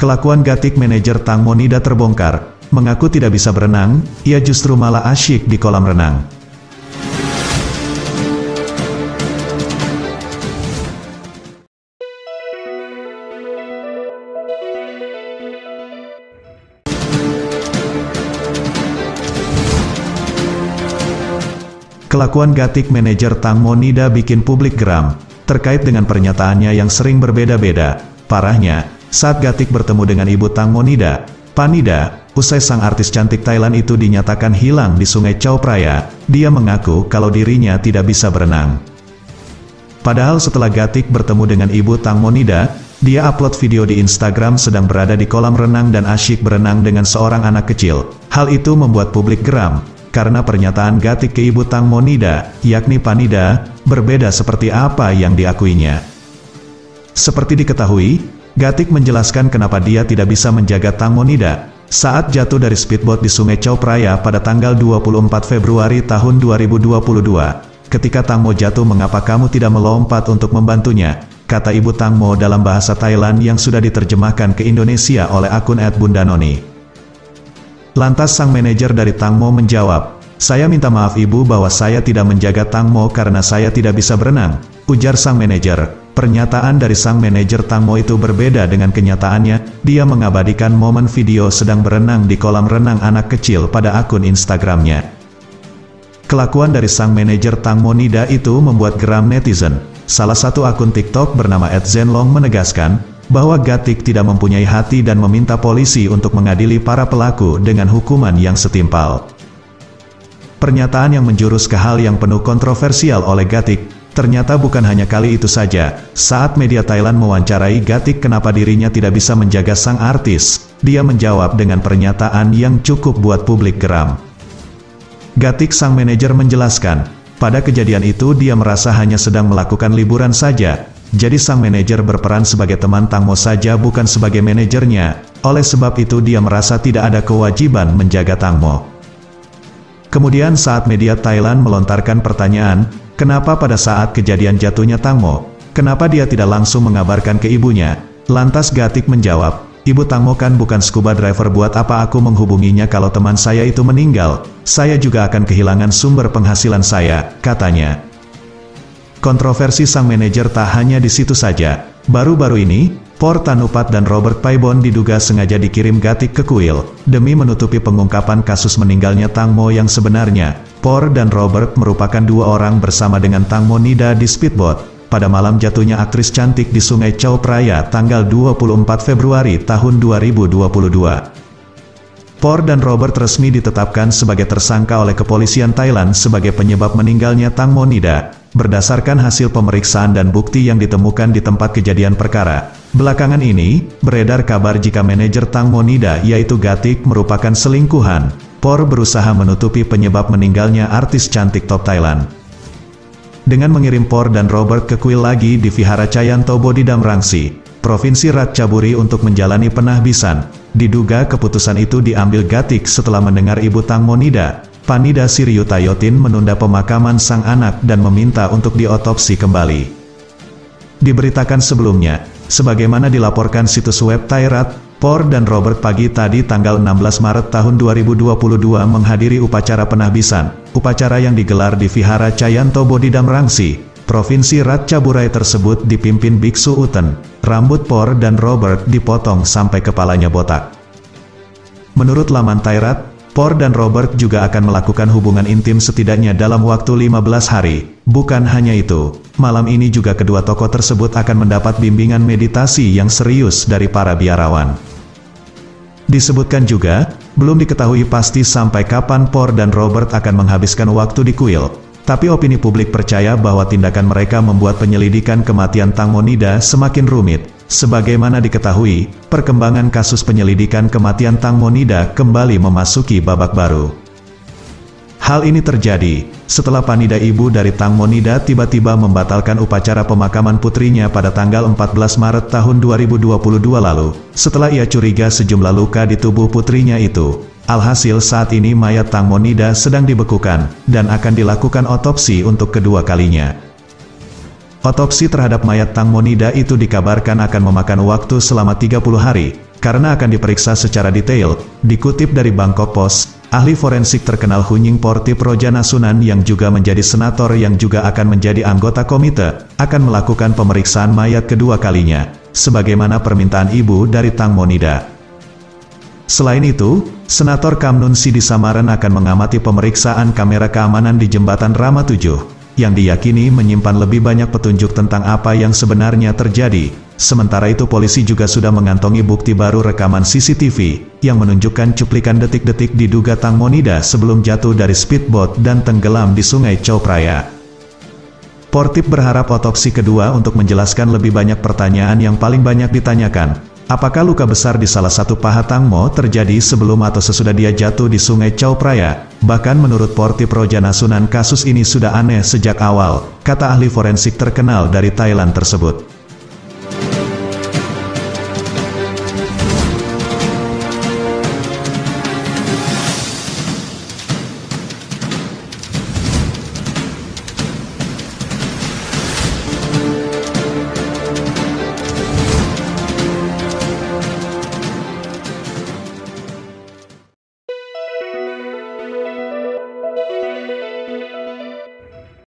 Kelakuan Gatik manajer Tang Monida terbongkar, mengaku tidak bisa berenang, ia justru malah asyik di kolam renang. Kelakuan Gatik manajer Tang Monida bikin publik geram, terkait dengan pernyataannya yang sering berbeda-beda. Parahnya, saat Gatik bertemu dengan ibu Tang Monida, Panida, usai sang artis cantik Thailand itu dinyatakan hilang di Sungai Chao Phraya, dia mengaku kalau dirinya tidak bisa berenang. Padahal setelah Gatik bertemu dengan ibu Tang Monida, dia upload video di Instagram sedang berada di kolam renang dan asyik berenang dengan seorang anak kecil. Hal itu membuat publik geram, karena pernyataan Gatik ke ibu Tang Monida, yakni Panida, berbeda seperti apa yang diakuinya. Seperti diketahui, Gatik menjelaskan kenapa dia tidak bisa menjaga Tang Monida saat jatuh dari speedboat di Sungai Chao Phraya pada tanggal 24 Februari tahun 2022. Ketika Tang Mo jatuh, mengapa kamu tidak melompat untuk membantunya? Kata ibu Tang Mo dalam bahasa Thailand yang sudah diterjemahkan ke Indonesia oleh akun @bundanoni. Lantas sang manajer dari Tang Mo menjawab, "Saya minta maaf ibu bahwa saya tidak menjaga Tang Mo karena saya tidak bisa berenang," ujar sang manajer. Pernyataan dari sang manajer Tang Mo itu berbeda dengan kenyataannya. Dia mengabadikan momen video sedang berenang di kolam renang anak kecil pada akun Instagramnya. Kelakuan dari sang manajer Tang Monida itu membuat geram netizen. Salah satu akun TikTok bernama @zenlong menegaskan bahwa Gatik tidak mempunyai hati dan meminta polisi untuk mengadili para pelaku dengan hukuman yang setimpal. Pernyataan yang menjurus ke hal yang penuh kontroversial oleh Gatik. Ternyata bukan hanya kali itu saja. Saat media Thailand mewawancarai Gatik kenapa dirinya tidak bisa menjaga sang artis, dia menjawab dengan pernyataan yang cukup buat publik geram. Gatik sang manajer menjelaskan, pada kejadian itu dia merasa hanya sedang melakukan liburan saja. Jadi sang manajer berperan sebagai teman Tang Mo saja, bukan sebagai manajernya. Oleh sebab itu dia merasa tidak ada kewajiban menjaga Tang Mo. Kemudian saat media Thailand melontarkan pertanyaan, kenapa pada saat kejadian jatuhnya Tang Mo, kenapa dia tidak langsung mengabarkan ke ibunya? Lantas Gatik menjawab, "Ibu Tang Mo kan bukan scuba diver, buat apa aku menghubunginya kalau teman saya itu meninggal? Saya juga akan kehilangan sumber penghasilan saya," katanya. Kontroversi sang manajer tak hanya di situ saja. Baru-baru ini, Por Tanupat dan Robert Paibon diduga sengaja dikirim Gatik ke kuil, demi menutupi pengungkapan kasus meninggalnya Tang Mo yang sebenarnya. Por dan Robert merupakan dua orang bersama dengan Tang Monida di speedboat, pada malam jatuhnya aktris cantik di Sungai Chao Phraya tanggal 24 Februari tahun 2022. Por dan Robert resmi ditetapkan sebagai tersangka oleh kepolisian Thailand sebagai penyebab meninggalnya Tang Monida, berdasarkan hasil pemeriksaan dan bukti yang ditemukan di tempat kejadian perkara. Belakangan ini, beredar kabar jika manajer Tang Monida yaitu Gatik merupakan selingkuhan. Por berusaha menutupi penyebab meninggalnya artis cantik top Thailand dengan mengirim Por dan Robert ke kuil lagi di Vihara Cayanto Bodhidam Rangsi, Provinsi Ratchaburi untuk menjalani penahbisan. Diduga keputusan itu diambil Gatik setelah mendengar ibu Tang Monida, Panida Siriyutayotin, menunda pemakaman sang anak dan meminta untuk diotopsi kembali. Diberitakan sebelumnya, sebagaimana dilaporkan situs web Thairat, Por dan Robert pagi tadi tanggal 16 Maret tahun 2022 menghadiri upacara penahbisan. Upacara yang digelar di Vihara Cayanto Bodhidam Rangsi, Provinsi Ratchaburi tersebut dipimpin Biksu Uten. Rambut Por dan Robert dipotong sampai kepalanya botak. Menurut laman Thairat, Por dan Robert juga akan melakukan hubungan intim setidaknya dalam waktu 15 hari. Bukan hanya itu, malam ini juga kedua tokoh tersebut akan mendapat bimbingan meditasi yang serius dari para biarawan. Disebutkan juga, belum diketahui pasti sampai kapan Por dan Robert akan menghabiskan waktu di kuil. Tapi opini publik percaya bahwa tindakan mereka membuat penyelidikan kematian Tang Monida semakin rumit. Sebagaimana diketahui, perkembangan kasus penyelidikan kematian Tang Monida kembali memasuki babak baru. Hal ini terjadi setelah Panida, ibu dari Tang Monida, tiba-tiba membatalkan upacara pemakaman putrinya pada tanggal 14 Maret tahun 2022 lalu, setelah ia curiga sejumlah luka di tubuh putrinya itu. Alhasil saat ini mayat Tang Monida sedang dibekukan, dan akan dilakukan otopsi untuk kedua kalinya. Otopsi terhadap mayat Tang Monida itu dikabarkan akan memakan waktu selama 30 hari. karena akan diperiksa secara detail. Dikutip dari Bangkok Post, ahli forensik terkenal Hunying Portip Rojanasunan yang juga menjadi senator yang juga akan menjadi anggota komite, akan melakukan pemeriksaan mayat kedua kalinya, sebagaimana permintaan ibu dari Tang Monida. Selain itu, Senator Kamnun Sidi Samaran akan mengamati pemeriksaan kamera keamanan di Jembatan Rama 7, yang diyakini menyimpan lebih banyak petunjuk tentang apa yang sebenarnya terjadi. Sementara itu polisi juga sudah mengantongi bukti baru rekaman CCTV, yang menunjukkan cuplikan detik-detik diduga Tang Monida sebelum jatuh dari speedboat dan tenggelam di Sungai Chao Phraya. Portip berharap otopsi kedua untuk menjelaskan lebih banyak pertanyaan yang paling banyak ditanyakan. Apakah luka besar di salah satu paha Tang Mo terjadi sebelum atau sesudah dia jatuh di Sungai Chao Phraya? Bahkan menurut Portip Rojanasunan kasus ini sudah aneh sejak awal, kata ahli forensik terkenal dari Thailand tersebut.